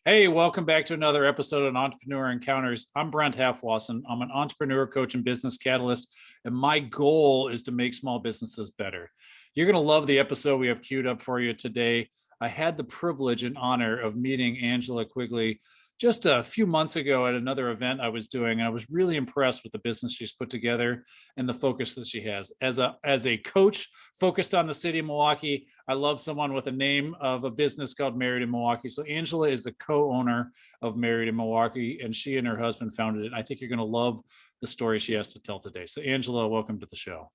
Hey, welcome back to another episode of Entrepreneur Encounters. I'm Brent Halfwasson. I'm an entrepreneur coach and business catalyst, and my goal is to make small businesses better. You're going to love the episode we have queued up for you today. I had the privilege and honor of meeting Angela Quigley just a few months ago at another event I was doing, and I was really impressed with the business she's put together and the focus that she has. As a coach focused on the city of Milwaukee, I love someone with a name of a business called Married in Milwaukee. So Angela is the co-owner of Married in Milwaukee, and she and her husband founded it. I think you're going to love the story she has to tell today. So Angela, welcome to the show.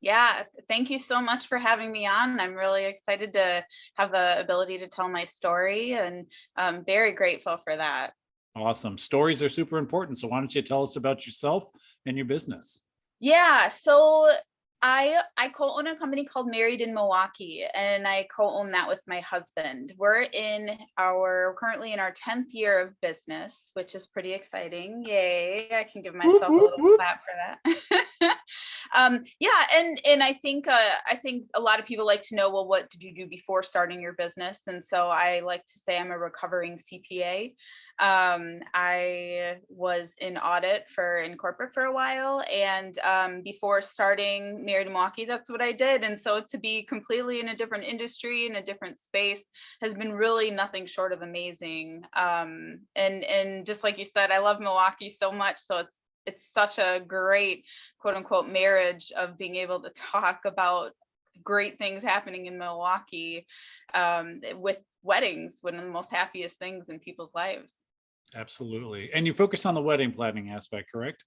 Yeah, thank you so much for having me on. I'm really excited to have the ability to tell my story, and I'm very grateful for that. Awesome. Stories are super important. So why don't you tell us about yourself and your business? Yeah, so I co-own a company called Married in Milwaukee, and I co-own that with my husband. Currently in our 10th year of business, which is pretty exciting. Yay, I can give Whoop, myself a whoop, little whoop. clap for that. Yeah, and I think a lot of people like to know, well, what did you do before starting your business? And so I like to say I'm a recovering CPA. I was in audit in corporate for a while, and before starting Married in Milwaukee, that's what I did. And so to be completely in a different industry, in a different space, has been really nothing short of amazing. And just like you said, I love Milwaukee so much, so it's such a great quote unquote marriage of being able to talk about great things happening in Milwaukee, with weddings, one of the most happiest things in people's lives. Absolutely. And you focus on the wedding planning aspect, correct?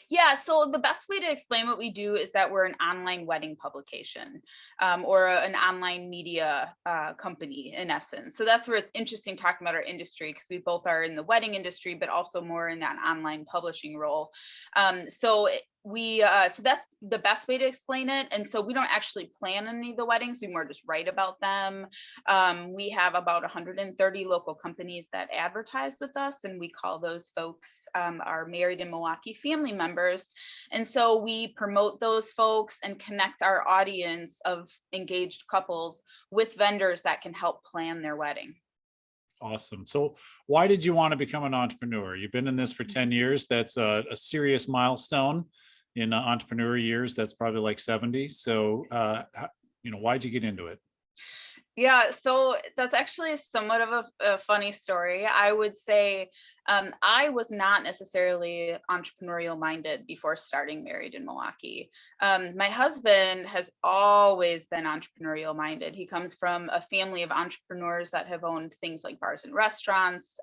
Yeah, so the best way to explain what we do is that we're an online wedding publication, or an online media company in essence. So that's where it's interesting talking about our industry, because we both are in the wedding industry, but also more in that online publishing role. So that's the best way to explain it. And so we don't actually plan any of the weddings; we more just write about them. We have about 130 local companies that advertise with us, and we call those folks our Married in Milwaukee family members. And so we promote those folks and connect our audience of engaged couples with vendors that can help plan their wedding. Awesome. So why did you want to become an entrepreneur? You've been in this for 10 years. That's a serious milestone in entrepreneur years. That's probably like 70. So, why'd you get into it? Yeah, so that's actually somewhat of a funny story. I would say I was not necessarily entrepreneurial minded before starting Married in Milwaukee. My husband has always been entrepreneurial minded. He comes from a family of entrepreneurs that have owned things like bars and restaurants,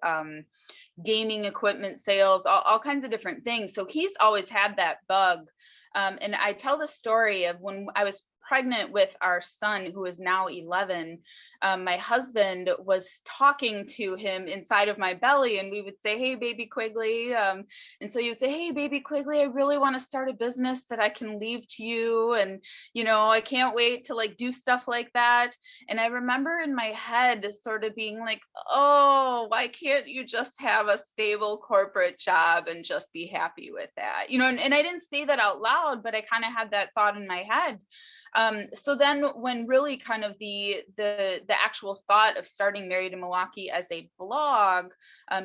gaming equipment sales, all kinds of different things. So he's always had that bug. And I tell the story of when I was pregnant with our son, who is now 11. My husband was talking to him inside of my belly, and we would say, "Hey, baby Quigley." And so he would say, "Hey, baby Quigley, I really want to start a business that I can leave to you. And, I can't wait to like do stuff like that." And I remember in my head sort of being like, "Oh, why can't you just have a stable corporate job and just be happy with that?" And I didn't say that out loud, but I kind of had that thought in my head. So then when really kind of the actual thought of starting Married in Milwaukee as a blog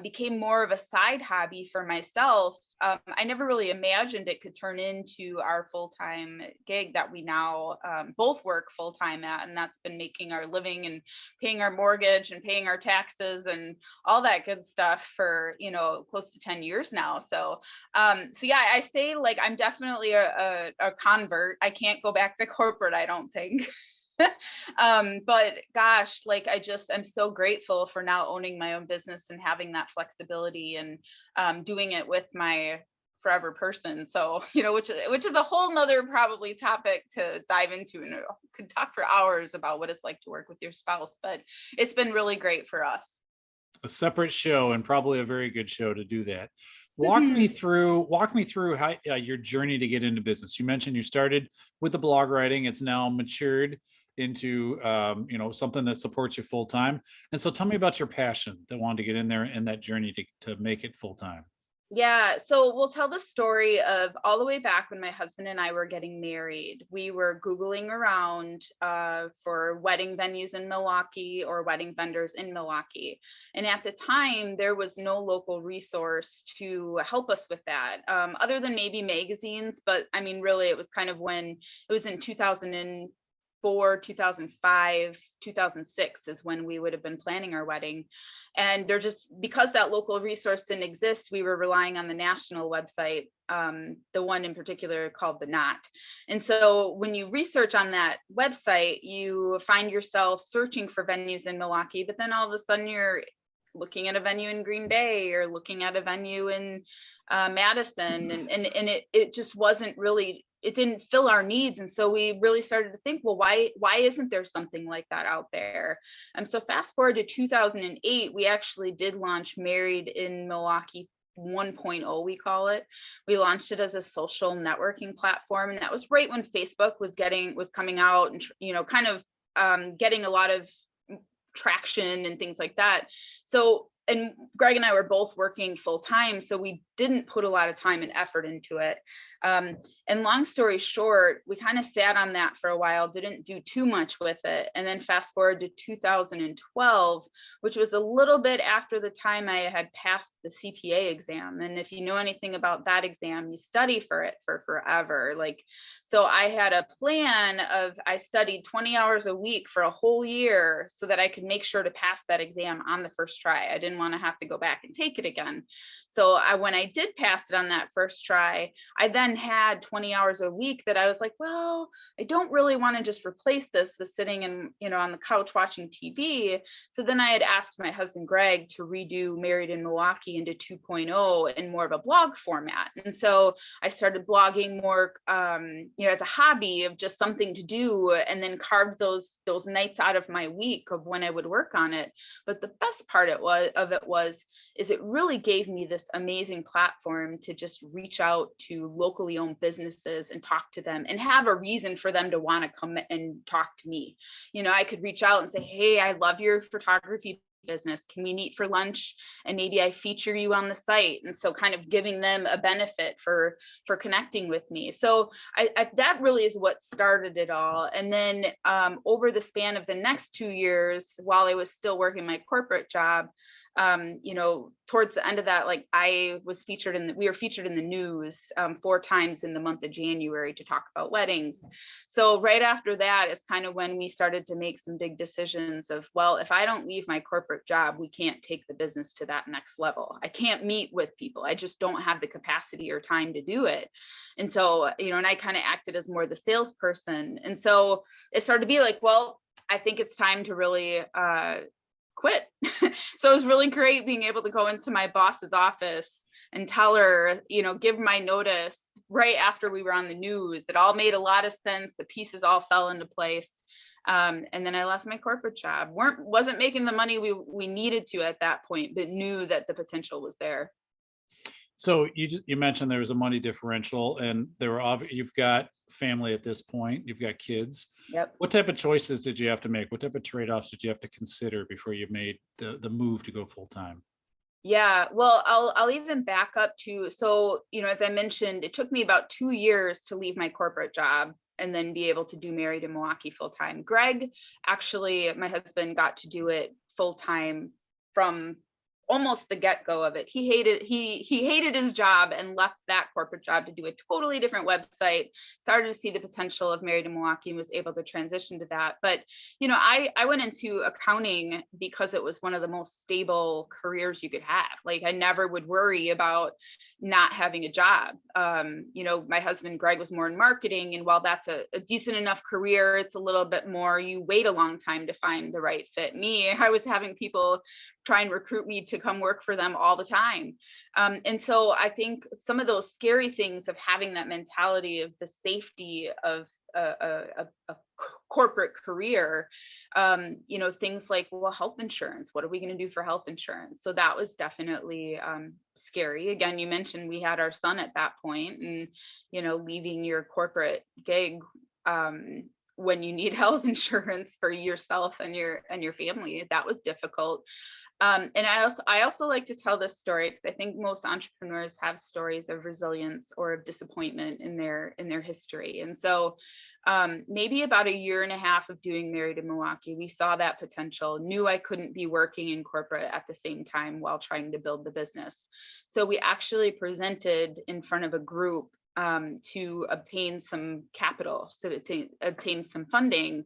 became more of a side hobby for myself, I never really imagined it could turn into our full-time gig that we now both work full-time at. And that's been making our living and paying our mortgage and paying our taxes and all that good stuff for, close to 10 years now. So yeah, I say like I'm definitely a convert. I can't go back to corporate, I don't think. But gosh, like I'm so grateful for now owning my own business and having that flexibility, and doing it with my forever person. So, which is a whole nother probably topic to dive into, and could talk for hours about what it's like to work with your spouse, but it's been really great for us. A separate show, and probably a very good show to do that. Walk me through how your journey to get into business. You mentioned you started with the blog writing. It's now matured into something that supports you full time. And so tell me about your passion that wanted to get in there and that journey to make it full time. Yeah, so we'll tell the story of all the way back when my husband and I were getting married. We were Googling around for wedding venues in Milwaukee or wedding vendors in Milwaukee. And at the time, there was no local resource to help us with that, other than maybe magazines. But I mean, really, it was kind of when it was in 2004, 2005, 2006 is when we would have been planning our wedding. And they're just, because that local resource didn't exist, we were relying on the national website, the one in particular called the Knot. And so when you research on that website, you find yourself searching for venues in Milwaukee, but then all of a sudden you're looking at a venue in Green Bay or looking at a venue in Madison, and it just wasn't really, it didn't fill our needs. And so we really started to think, well, why isn't there something like that out there? So fast forward to 2008, we actually did launch Married in Milwaukee 1.0, we call it. We launched it as a social networking platform, and that was right when Facebook was coming out, and kind of getting a lot of traction and things like that. So, and Greg and I were both working full time, so we didn't put a lot of time and effort into it. And long story short, we kind of sat on that for a while, didn't do too much with it. And then fast forward to 2012, which was a little bit after the time I had passed the CPA exam. And if you know anything about that exam, you study for it for forever. Like, so I had a plan of, I studied 20 hours a week for a whole year so that I could make sure to pass that exam on the first try. I didn't want to have to go back and take it again. So when I did pass it on that first try, I then had 20 hours a week that I was like, well, I don't really want to just replace this with sitting and, on the couch watching TV. So then I had asked my husband, Greg, to redo Married in Milwaukee into 2.0 in more of a blog format. And so I started blogging more, as a hobby of just something to do, and then carved those nights out of my week of when I would work on it. But the best part is it really gave me this amazing platform to just reach out to locally owned businesses and talk to them and have a reason for them to want to come and talk to me. I could reach out and say, hey, I love your photography business. Can we meet for lunch? And maybe I feature you on the site. And so kind of giving them a benefit for connecting with me. So that really is what started it all. And then over the span of the next 2 years, while I was still working my corporate job, towards the end of that, like we were featured in the news 4 times in the month of January to talk about weddings. So right after that is kind of when we started to make some big decisions of, well, if I don't leave my corporate job, we can't take the business to that next level. I can't meet with people. I just don't have the capacity or time to do it. And so, and I kind of acted as more the salesperson. And so it started to be like, well, I think it's time to really quit. So it was really great being able to go into my boss's office and tell her, give my notice right after we were on the news. It all made a lot of sense. The pieces all fell into place. And then I left my corporate job. Wasn't making the money we needed to at that point, but knew that the potential was there. So you mentioned there was a money differential, and you've got family at this point, you've got kids. Yep. What type of choices did you have to make? What type of trade-offs did you have to consider before you made the move to go full time? Yeah, well, I'll even back up to, so, as I mentioned, it took me about 2 years to leave my corporate job and then be able to do Married in Milwaukee full time. Greg, actually, my husband, got to do it full time from almost the get-go of it. He hated his job and left that corporate job to do a totally different website, started to see the potential of Married in Milwaukee and was able to transition to that. But I went into accounting because it was one of the most stable careers you could have. Like, I never would worry about not having a job. My husband Greg was more in marketing, and while that's a decent enough career, it's a little bit more, you wait a long time to find the right fit. Me, I was having people try and recruit me to come work for them all the time. And so I think some of those scary things of having that mentality of the safety of a corporate career, things like, well, health insurance, what are we going to do for health insurance? So that was definitely scary. Again, you mentioned we had our son at that point, and, leaving your corporate gig when you need health insurance for yourself and your family, that was difficult. And I also like to tell this story because I think most entrepreneurs have stories of resilience or of disappointment in their history. And so maybe about a year and a half of doing Married in Milwaukee, we saw that potential, knew I couldn't be working in corporate at the same time while trying to build the business. So we actually presented in front of a group to obtain some capital, so to obtain some funding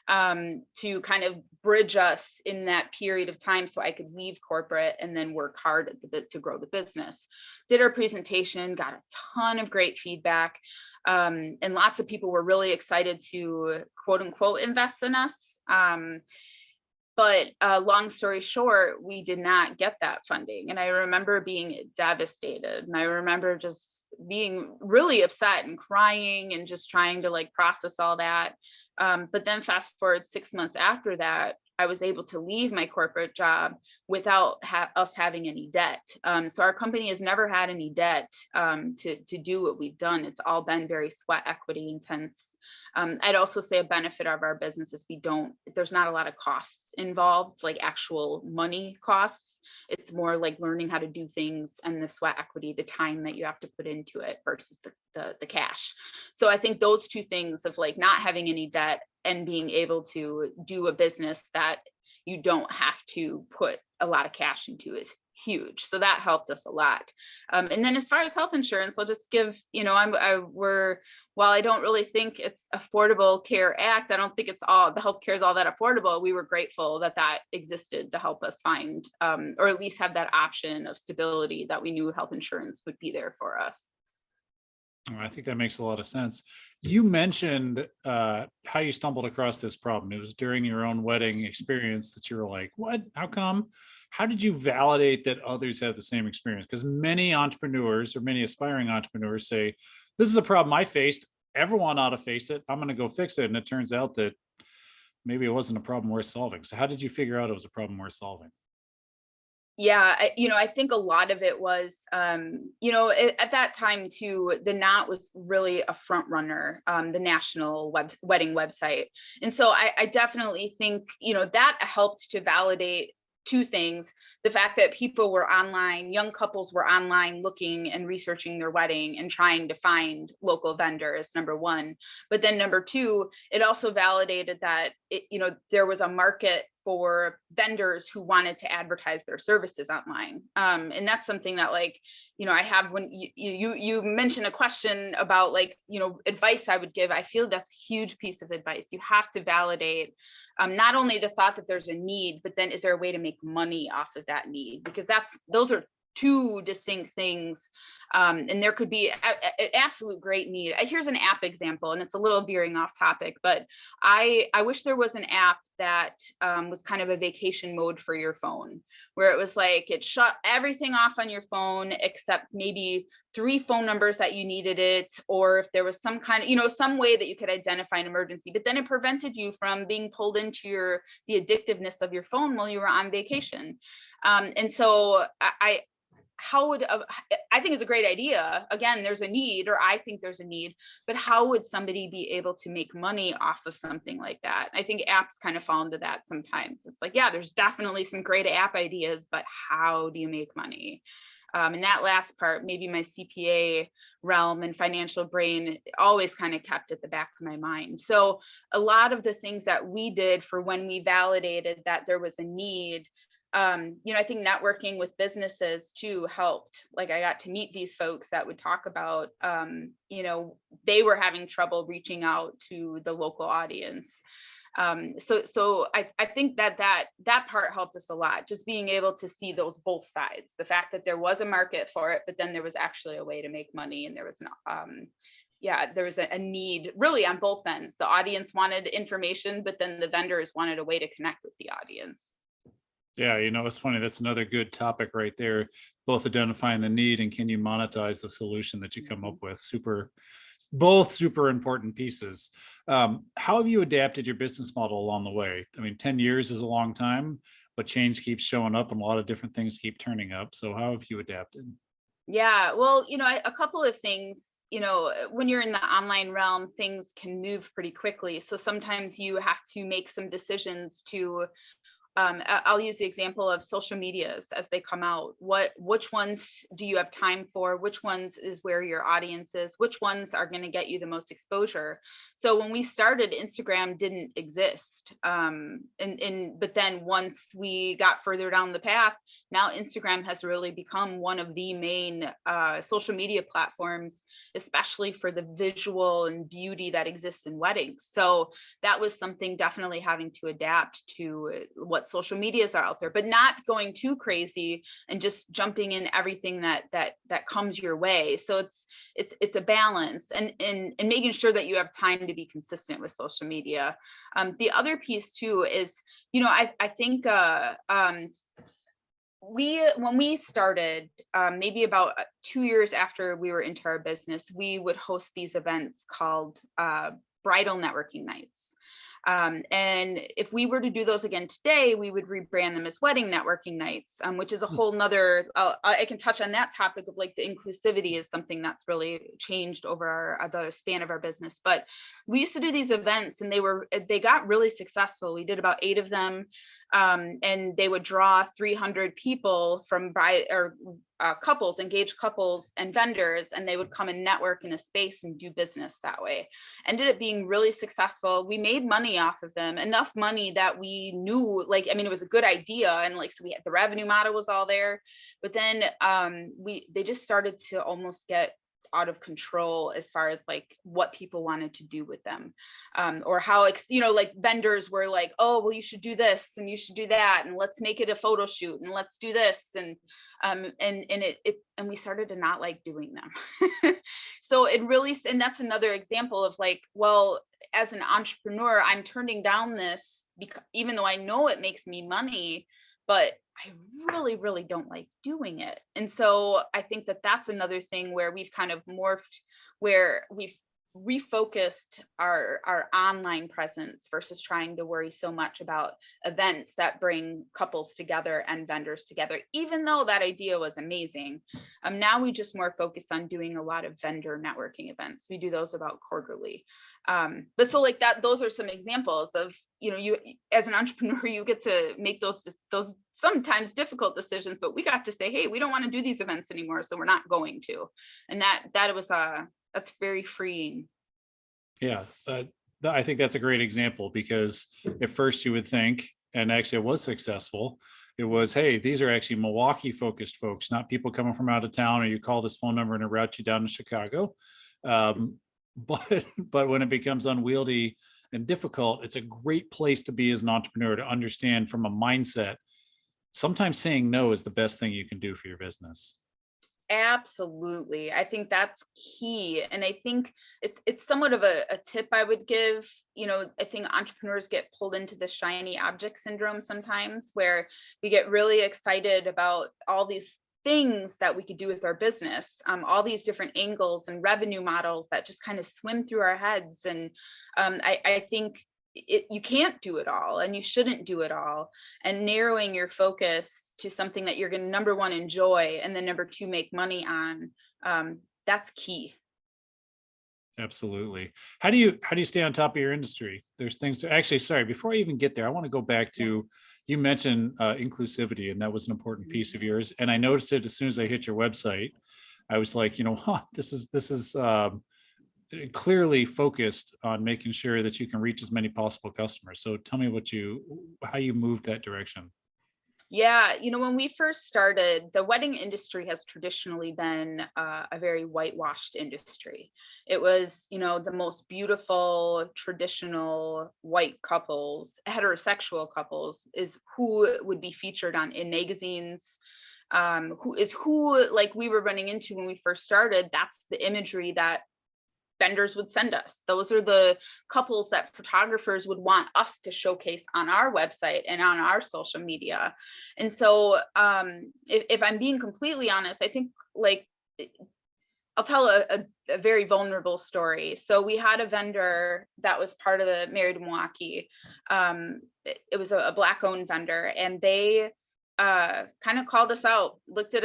to kind of bridge us in that period of time so I could leave corporate and then work hard at the bit to grow the business. Did our presentation, got a ton of great feedback, and lots of people were really excited to quote unquote invest in us. But long story short, we did not get that funding. And I remember being devastated. And I remember just being really upset and crying and just trying to like process all that. But then fast forward 6 months after that, I was able to leave my corporate job without us having any debt. So our company has never had any debt to do what we've done. It's all been very sweat equity intense. I'd also say a benefit of our business is there's not a lot of costs involved, like actual money costs. It's more like learning how to do things and the sweat equity, the time that you have to put into it versus the cash. So I think those two things of like not having any debt and being able to do a business that you don't have to put a lot of cash into is huge. So that helped us a lot. And then as far as health insurance, I'll just give, while I don't really think it's Affordable Care Act, I don't think it's all, the healthcare is all that affordable. We were grateful that that existed to help us find, or at least have that option of stability that we knew health insurance would be there for us. I think that makes a lot of sense. You mentioned how you stumbled across this problem. It was during your own wedding experience that you were like, what? How come? How did you validate that others have the same experience? Because many entrepreneurs or many aspiring entrepreneurs say, this is a problem I faced. Everyone ought to face it. I'm going to go fix it. And it turns out that maybe it wasn't a problem worth solving. So how did you figure out it was a problem worth solving? Yeah, I think a lot of it was, at that time too, the Knot was really a front runner, the national wedding website. And so I definitely think, that helped to validate two things: the fact that people were online, young couples were online looking and researching their wedding and trying to find local vendors, number one. But then number two, it also validated that there was a market for vendors who wanted to advertise their services online. And that's something that I have when you mentioned a question about advice I would give. I feel that's a huge piece of advice. You have to validate not only the thought that there's a need, but then is there a way to make money off of that need? Because those are two distinct things. And there could be an absolute great need. Here's an app example, and it's a little veering off topic, but I wish there was an app that was kind of a vacation mode for your phone, where it was like it shut everything off on your phone except maybe 3 phone numbers that you needed it, or if there was some kind of, some way that you could identify an emergency, but then it prevented you from being pulled into the addictiveness of your phone while you were on vacation. And so I think it's a great idea. Again, there's a need, or I think there's a need, but how would somebody be able to make money off of something like that? I think apps kind of fall into that sometimes. It's like, yeah, there's definitely some great app ideas, but how do you make money? And that last part, maybe my CPA realm and financial brain always kind of kept at the back of my mind. So a lot of the things that we did for when we validated that there was a need, I think networking with businesses too helped. Like I got to meet these folks that would talk about, they were having trouble reaching out to the local audience. So I think that part helped us a lot, just being able to see those both sides, the fact that there was a market for it, but then there was actually a way to make money, and there was there was a need really on both ends. The audience wanted information, but then the vendors wanted a way to connect with the audience. Yeah, it's funny. That's another good topic right there. Both identifying the need and can you monetize the solution that you come up with. Both super important pieces. How have you adapted your business model along the way? I mean, 10 years is a long time, but change keeps showing up and a lot of different things keep turning up. So how have you adapted? Yeah, well, a couple of things. When you're in the online realm, things can move pretty quickly. So sometimes you have to make some decisions to I'll use the example of social medias as they come out. Which ones do you have time for? Which ones is where your audience is? Which ones are going to get you the most exposure? So when we started, Instagram didn't exist. But then once we got further down the path, now Instagram has really become one of the main social media platforms, especially for the visual and beauty that exists in weddings. So that was something definitely having to adapt to what social medias are out there, but not going too crazy and just jumping in everything that comes your way. So it's a balance, and making sure that you have time to be consistent with social media. The other piece too is, I think when we started, maybe about 2 years after we were into our business, we would host these events called bridal networking nights. And if we were to do those again today, we would rebrand them as wedding networking nights, which is a whole nother, I can touch on that topic of like the inclusivity is something that's really changed over the span of our business. But we used to do these events and they got really successful. We did about 8 of them. And they would draw 300 people from couples, engaged couples and vendors, and they would come and network in a space and do business that way. Ended up being really successful. We made money off of them, enough money that we knew, it was a good idea. And so we had the revenue model was all there, but then they just started to almost get out of control as far as like what people wanted to do with them, or how vendors were like, oh well, you should do this and you should do that, and let's make it a photo shoot and let's do this, and we started to not like doing them. So it really, and that's another example of like, well, as an entrepreneur, I'm turning down this because even though I know it makes me money, but I really, really don't like doing it. And so I think that that's another thing where we've kind of morphed, where we've refocused our online presence versus trying to worry so much about events that bring couples together and vendors together, even though that idea was amazing. Now we just more focus on doing a lot of vendor networking events. We do those about quarterly. But so like that, those are some examples of, you as an entrepreneur, you get to make those sometimes difficult decisions, but we got to say, hey, we don't want to do these events anymore, so we're not going to. And that was that's very freeing. Yeah, I think that's a great example, because at first you would think, and actually it was successful, it was, hey, these are actually Milwaukee focused folks, not people coming from out of town, or you call this phone number and it routes you down to Chicago. But when it becomes unwieldy and difficult, it's a great place to be as an entrepreneur, to understand from a mindset, sometimes saying no is the best thing you can do for your business. Absolutely. I think that's key. And I think it's somewhat of a tip I would give. I think entrepreneurs get pulled into the shiny object syndrome sometimes, where we get really excited about all these things that we could do with our business, all these different angles and revenue models that just kind of swim through our heads. And I think you can't do it all, and you shouldn't do it all, and narrowing your focus to something that you're going to, number one, enjoy, and then number two, make money on, that's key. Absolutely. How do you stay on top of your industry? There's things actually, sorry, before I even get there, I want to go back to, you mentioned inclusivity, and that was an important piece of yours. And I noticed it as soon as I hit your website. I was like, this is clearly focused on making sure that you can reach as many possible customers. So tell me how you moved that direction. Yeah, when we first started, the wedding industry has traditionally been a very whitewashed industry. It was, the most beautiful, traditional white couples, heterosexual couples, is who would be featured in magazines, who like we were running into when we first started. That's the imagery that vendors would send us. Those are the couples that photographers would want us to showcase on our website and on our social media. And so if I'm being completely honest, I think I'll tell a very vulnerable story. So we had a vendor that was part of the Married in Milwaukee. It was a Black owned vendor, and they kind of called us out, looked at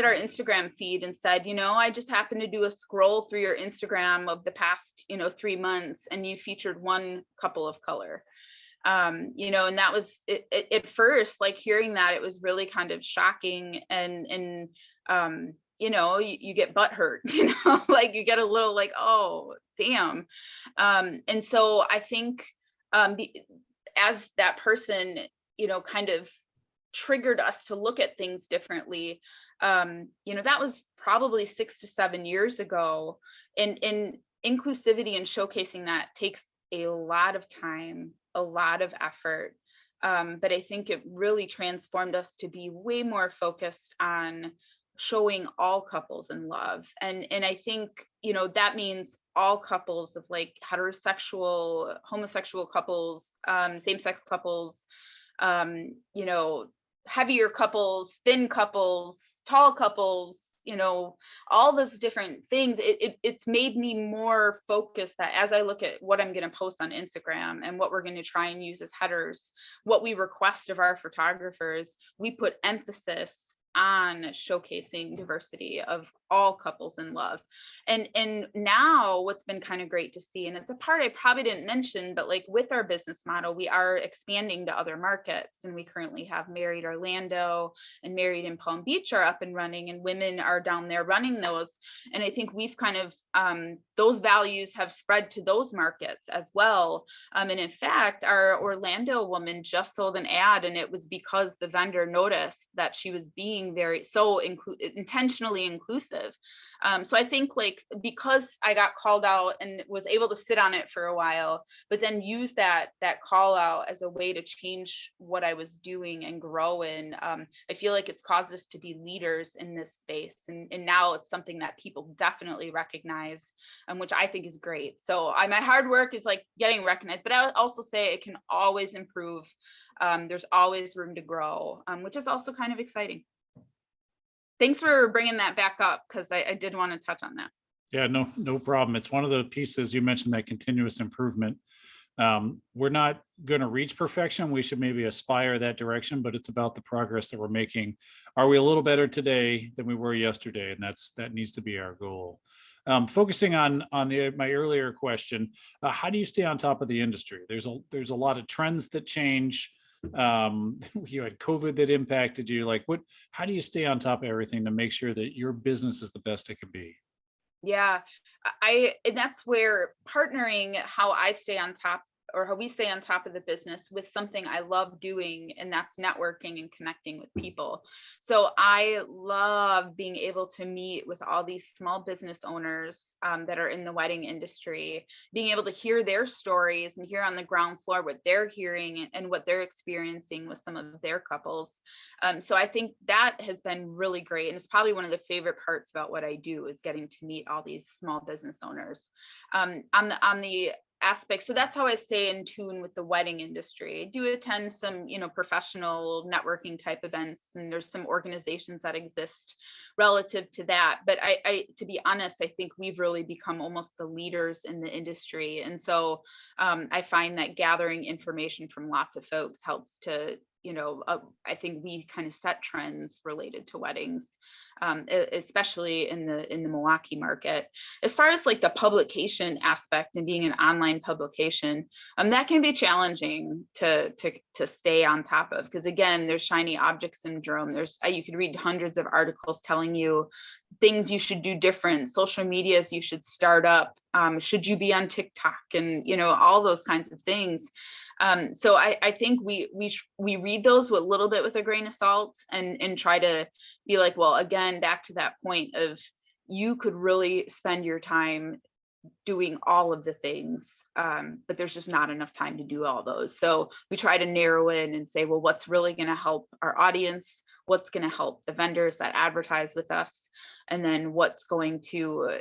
our Instagram feed and said, I just happened to do a scroll through your Instagram of the past, 3 months, and you featured one couple of color. And that was at first, like hearing that, it was really kind of shocking, and you get butt hurt, like you get a little like, oh, damn. And so I think as that person, kind of triggered us to look at things differently. That was probably 6 to 7 years ago. And inclusivity and showcasing that takes a lot of time, a lot of effort. But I think it really transformed us to be way more focused on showing all couples in love. And I think, that means all couples of like heterosexual, homosexual couples, same-sex couples, heavier couples, thin couples, tall couples, all those different things. It's made me more focused that as I look at what I'm going to post on Instagram and what we're going to try and use as headers, what we request of our photographers, we put emphasis on showcasing diversity of all couples in love. And now what's been kind of great to see, and it's a part I probably didn't mention, but like with our business model, we are expanding to other markets, and we currently have Married Orlando and Married in Palm Beach are up and running, and women are down there running those. And I think we've kind of those values have spread to those markets as well. And in fact, our Orlando woman just sold an ad, and it was because the vendor noticed that she was being intentionally inclusive. So I think like, because I got called out and was able to sit on it for a while, but then use that call out as a way to change what I was doing and grow in, I feel like it's caused us to be leaders in this space. And now it's something that people definitely recognize, which I think is great. So my hard work is like getting recognized, but I would also say it can always improve. There's always room to grow, which is also kind of exciting. Thanks for bringing that back up, because I did want to touch on that. Yeah, no problem. It's one of the pieces you mentioned, that continuous improvement. We're not going to reach perfection. We should maybe aspire that direction, but it's about the progress that we're making. Are we a little better today than we were yesterday? And that needs to be our goal. Focusing on my earlier question, how do you stay on top of the industry? There's a lot of trends that change. You had COVID that impacted you. Like, how do you stay on top of everything to make sure that your business is the best it can be? Yeah, and that's where partnering, how I stay on top, or how we stay on top of the business, with something I love doing, and that's networking and connecting with people. So I love being able to meet with all these small business owners that are in the wedding industry, being able to hear their stories and hear on the ground floor what they're hearing and what they're experiencing with some of their couples. So I think that has been really great. And it's probably one of the favorite parts about what I do, is getting to meet all these small business owners. On the aspect. So that's how I stay in tune with the wedding industry. I do attend some, professional networking type events, and there's some organizations that exist relative to that. But I to be honest, I think we've really become almost the leaders in the industry. And so I find that gathering information from lots of folks helps to, I think we kind of set trends related to weddings, especially in the Milwaukee market. As far as like the publication aspect and being an online publication, that can be challenging to stay on top of, because again, there's shiny object syndrome. You could read hundreds of articles telling you things you should do different, social medias you should start up, should you be on TikTok, and all those kinds of things. So I think we read those with a little bit with a grain of salt, and try to be like, well, again, back to that point of, you could really spend your time doing all of the things, but there's just not enough time to do all those. So we try to narrow in and say, well, what's really going to help our audience? What's going to help the vendors that advertise with us? And then what's going to,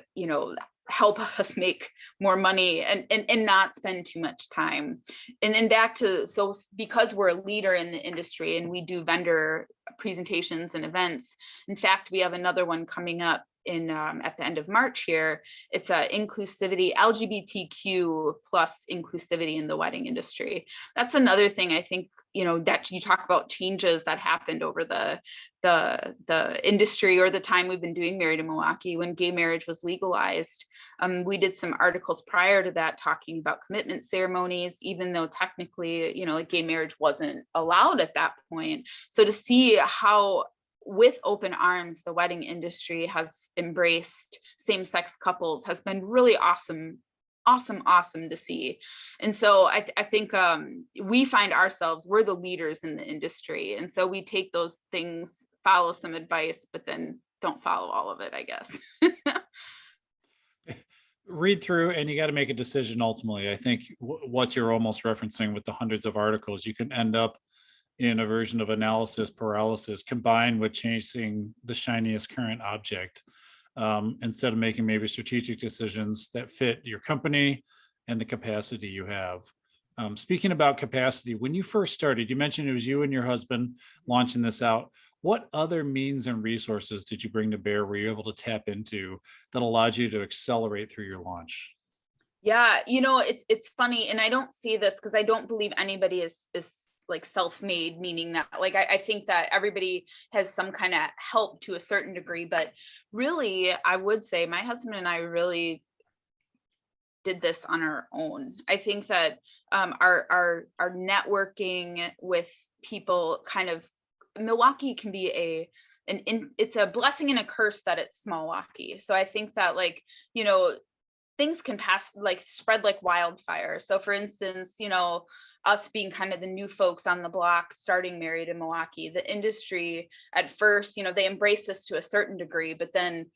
help us make more money and not spend too much time. And then back to, so because we're a leader in the industry and we do vendor presentations and events, in fact, we have another one coming up at the end of March here. It's a inclusivity, LGBTQ plus inclusivity in the wedding industry. That's another thing I think, that you talk about changes that happened over the industry, or the time we've been doing Married in Milwaukee, when gay marriage was legalized. We did some articles prior to that talking about commitment ceremonies, even though technically, like gay marriage wasn't allowed at that point. So to see how with open arms the wedding industry has embraced same-sex couples has been really awesome to see. And so I think we find ourselves, we're the leaders in the industry, and so we take those things, follow some advice, but then don't follow all of it, I guess. Read through and you got to make a decision ultimately. I think what you're almost referencing with the hundreds of articles, you can end up in a version of analysis paralysis combined with chasing the shiniest current object, instead of making maybe strategic decisions that fit your company and the capacity you have. Speaking about capacity, when you first started, you mentioned it was you and your husband launching this out. What other means and resources did you bring to bear, were you able to tap into, that allowed you to accelerate through your launch? Yeah, it's funny, and I don't see this because I don't believe anybody is like self-made, meaning that like I think that everybody has some kind of help to a certain degree, but really I would say my husband and I really did this on our own. I think that our networking with people, kind of, Milwaukee can be it's a blessing and a curse that it's Milwaukee. So I think that, like, things can spread like wildfire. So for instance, us being kind of the new folks on the block starting Married in Milwaukee, the industry at first, they embraced us to a certain degree, but then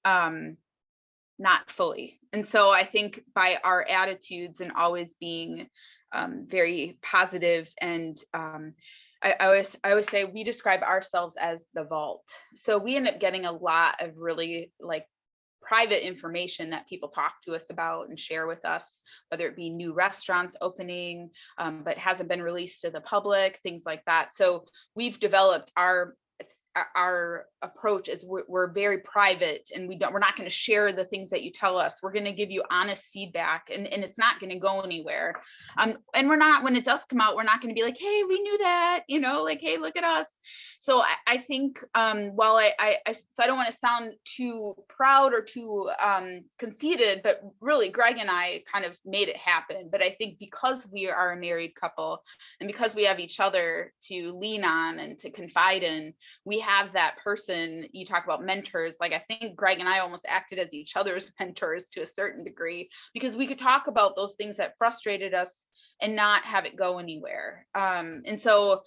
not fully. And so I think by our attitudes and always being very positive, and I always say we describe ourselves as the vault. So we end up getting a lot of really like private information that people talk to us about and share with us, whether it be new restaurants opening, but hasn't been released to the public, things like that. So we've developed our approach is we're very private, and we're not going to share the things that you tell us. We're going to give you honest feedback, and it's not going to go anywhere. And we're not, when it does come out, we're not going to be like, hey, we knew that, like, hey, look at us. So I think while so I don't want to sound too proud or too conceited, but really Greg and I kind of made it happen. But I think because we are a married couple, and because we have each other to lean on and to confide in, we have that person. You talk about mentors. Like, I think Greg and I almost acted as each other's mentors to a certain degree, because we could talk about those things that frustrated us and not have it go anywhere. And so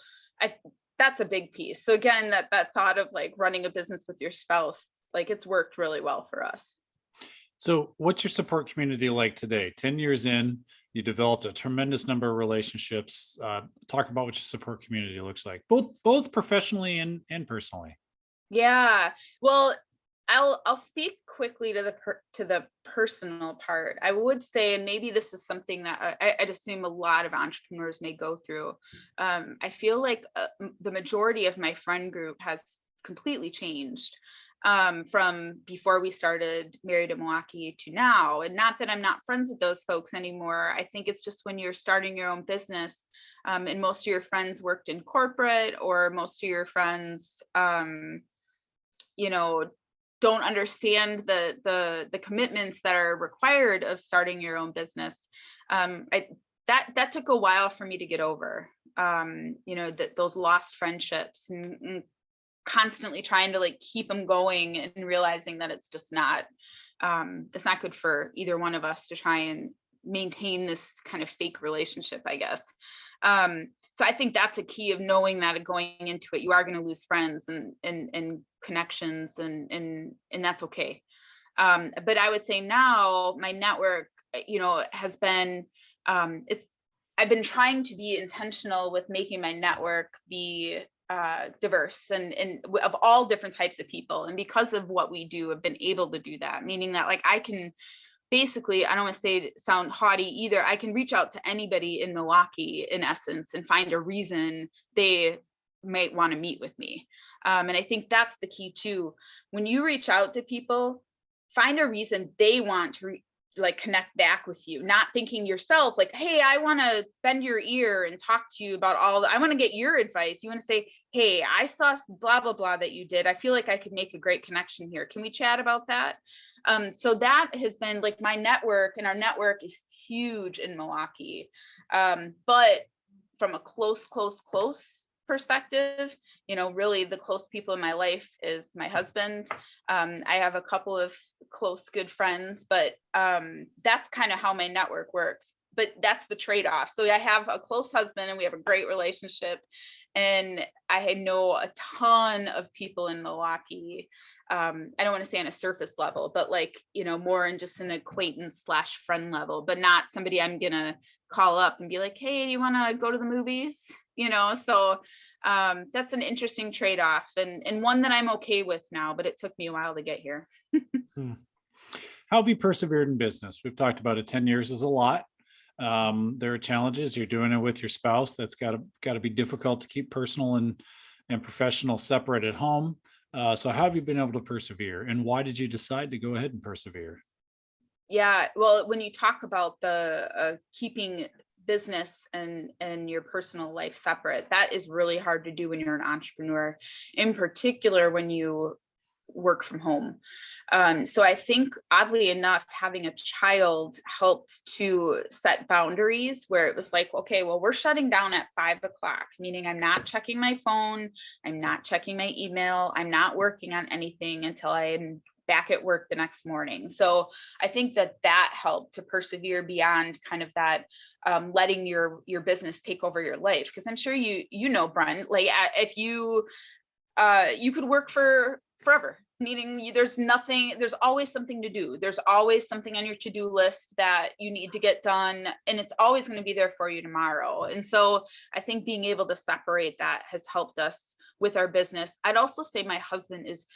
that's a big piece. So again, that thought of like running a business with your spouse, like, it's worked really well for us. So what's your support community like today? 10 years in, you developed a tremendous number of relationships. Talk about what your support community looks like, both professionally and personally. Yeah, well, I'll speak quickly to the personal part. I would say, and maybe this is something that I'd assume a lot of entrepreneurs may go through. I feel like the majority of my friend group has completely changed from before we started Married in Milwaukee to now. And not that I'm not friends with those folks anymore. I think it's just when you're starting your own business, and most of your friends worked in corporate, or most of your friends, don't understand the commitments that are required of starting your own business. That took a while for me to get over. Those lost friendships, and constantly trying to like keep them going, and realizing that it's just not good for either one of us to try and maintain this kind of fake relationship, I guess. So I think that's a key of knowing that going into it, you are going to lose friends and connections, and that's okay. But I would say now my network, has been, I've been trying to be intentional with making my network be diverse and of all different types of people. And because of what we do, I've been able to do that, meaning that like I can basically, I don't want to say sound haughty either, I can reach out to anybody in Milwaukee in essence and find a reason they might want to meet with me. And I think that's the key too. When you reach out to people, find a reason they want to like connect back with you, not thinking yourself like, hey, I want to bend your ear and talk to you about I want to get your advice. You want to say, hey, I saw blah, blah, blah that you did. I feel like I could make a great connection here. Can we chat about that? So that has been like my network, and our network is huge in Milwaukee. But from a close perspective, really the close people in my life is my husband. I have a couple of close, good friends, but that's kind of how my network works. But that's the trade-off. So I have a close husband and we have a great relationship. And I know a ton of people in Milwaukee. I don't want to say on a surface level, but like, more in just an acquaintance / friend level, but not somebody I'm going to call up and be like, hey, do you want to go to the movies? So that's an interesting trade-off, and one that I'm okay with now, but it took me a while to get here. How have you persevered in business? We've talked about it. 10 years is a lot. There are challenges. You're doing it with your spouse. That's got to be difficult to keep personal and professional separate at home. So how have you been able to persevere, and why did you decide to go ahead and persevere? Yeah, well, when you talk about the keeping business and your personal life separate, that is really hard to do when you're an entrepreneur, in particular when you work from home. So I think, oddly enough, having a child helped to set boundaries where it was like, okay, well, we're shutting down at 5:00, meaning I'm not checking my phone, I'm not checking my email, I'm not working on anything until I'm back at work the next morning. So I think that helped to persevere beyond kind of that letting your business take over your life. Because I'm sure Brent, like if you could work for forever, meaning there's always something to do. There's always something on your to-do list that you need to get done, and it's always going to be there for you tomorrow. And so I think being able to separate that has helped us with our business. I'd also say my husband is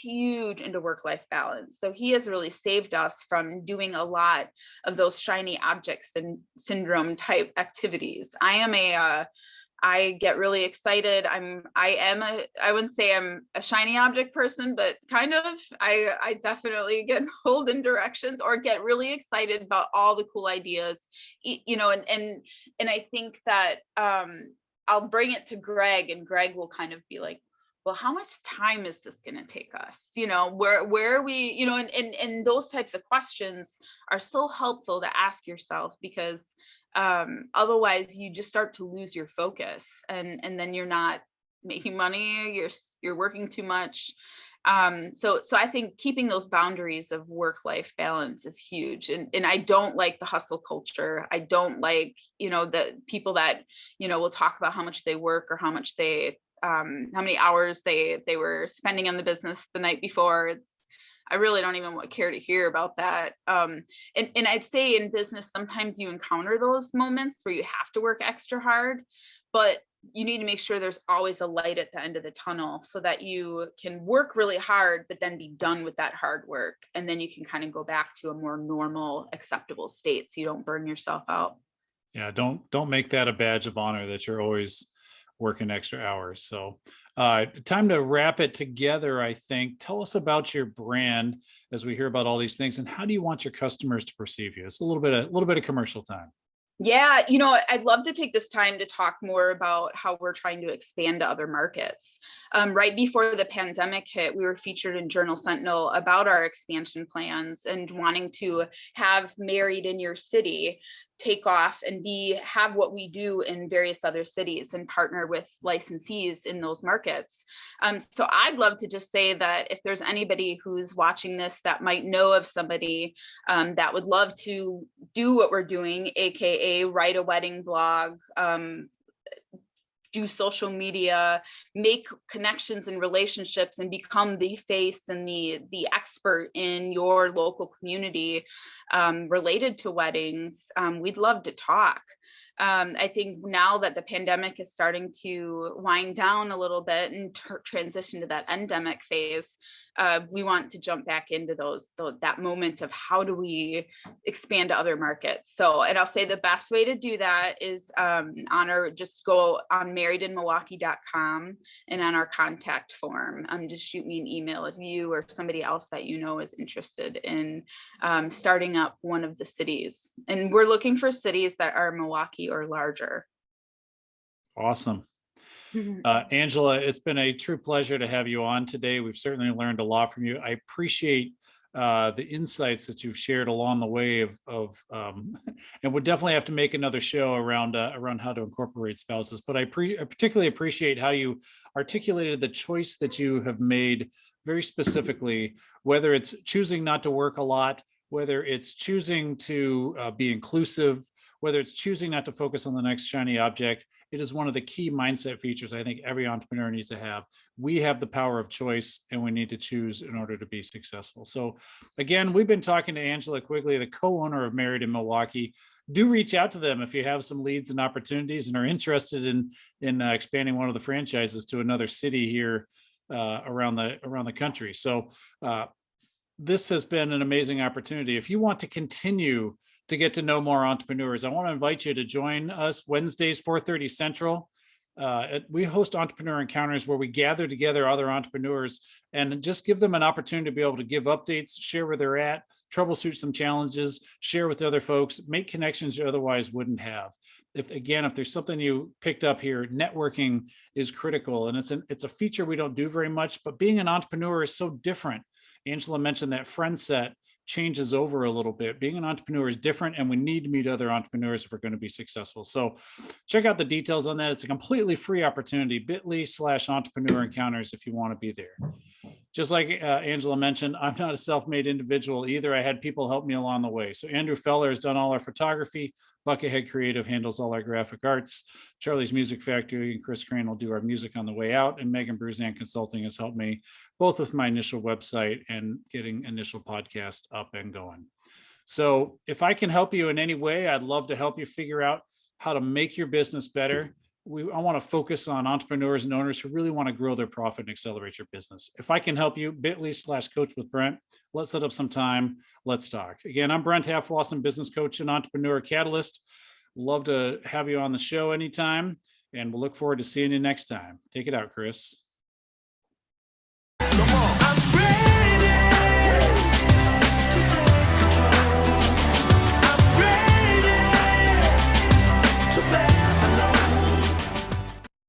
huge into work-life balance. So he has really saved us from doing a lot of those shiny objects and syndrome type activities. I get really excited. I wouldn't say I'm a shiny object person, but kind of. I definitely get pulled in directions or get really excited about all the cool ideas, and I think that I'll bring it to Greg, and Greg will kind of be like, well, how much time is this going to take us? Where are we, and those types of questions are so helpful to ask yourself, because otherwise you just start to lose your focus, and then you're not making money, you're working too much. So I think keeping those boundaries of work-life balance is huge. And I don't like the hustle culture. I don't like, the people that, will talk about how much they work or how many hours they were spending on the business the night before. I really don't even care to hear about that. And I'd say in business, sometimes you encounter those moments where you have to work extra hard, but you need to make sure there's always a light at the end of the tunnel, so that you can work really hard, but then be done with that hard work. And then you can kind of go back to a more normal, acceptable state, so you don't burn yourself out. Yeah, don't make that a badge of honor that you're always working extra hours. So time to wrap it together, I think. Tell us about your brand as we hear about all these things, and how do you want your customers to perceive you? It's a little bit of commercial time. Yeah, I'd love to take this time to talk more about how we're trying to expand to other markets. Right before the pandemic hit, we were featured in Journal Sentinel about our expansion plans and wanting to have Married in Your City take off and have what we do in various other cities and partner with licensees in those markets. So I'd love to just say that if there's anybody who's watching this that might know of somebody that would love to do what we're doing, AKA write a wedding blog, do social media, make connections and relationships, and become the face and the expert in your local community related to weddings, we'd love to talk. I think now that the pandemic is starting to wind down a little bit and transition to that endemic phase, we want to jump back into that moment of how do we expand to other markets. So, and I'll say the best way to do that is just go on marriedinmilwaukee.com, and on our contact form, just shoot me an email if you or somebody else that you know is interested in starting up one of the cities. And we're looking for cities that are Milwaukee or larger. Awesome. Angela, it's been a true pleasure to have you on today. We've certainly learned a lot from you. I appreciate the insights that you've shared along the way and we'll definitely have to make another show around how to incorporate spouses. But I particularly appreciate how you articulated the choice that you have made very specifically, whether it's choosing not to work a lot, whether it's choosing to be inclusive, whether it's choosing not to focus on the next shiny object. It is one of the key mindset features I think every entrepreneur needs to have. We have the power of choice, and we need to choose in order to be successful. So again, we've been talking to Angela Quigley, the co-owner of Married in Milwaukee. Do reach out to them if you have some leads and opportunities and are interested in expanding one of the franchises to another city here around the country. So this has been an amazing opportunity. If you want to continue to get to know more entrepreneurs, I want to invite you to join us Wednesdays, 4:30 Central. We host entrepreneur encounters where we gather together other entrepreneurs and just give them an opportunity to be able to give updates, share where they're at, troubleshoot some challenges, share with other folks, make connections you otherwise wouldn't have. If there's something you picked up here, networking is critical, and it's a feature we don't do very much, but being an entrepreneur is so different. Angela mentioned that friend set changes over a little bit. Being an entrepreneur is different, and we need to meet other entrepreneurs if we're going to be successful. So check out the details on that. It's a completely free opportunity, bit.ly/entrepreneur encounters if you want to be there. Just like Angela mentioned, I'm not a self-made individual either. I had people help me along the way. So Andrew Feller has done all our photography. Buckethead Creative handles all our graphic arts. Charlie's Music Factory and Chris Crane will do our music on the way out. And Megan Bruzan Consulting has helped me both with my initial website and getting initial podcast up and going. So if I can help you in any way, I'd love to help you figure out how to make your business better. I want to focus on entrepreneurs and owners who really want to grow their profit and accelerate your business. If I can help you, bit.ly/coach with Brent. Let's set up some time. Let's talk. Again, I'm Brent Halfwasson, business coach and entrepreneur catalyst. Love to have you on the show anytime, and we'll look forward to seeing you next time. Take it out, Chris. Come on.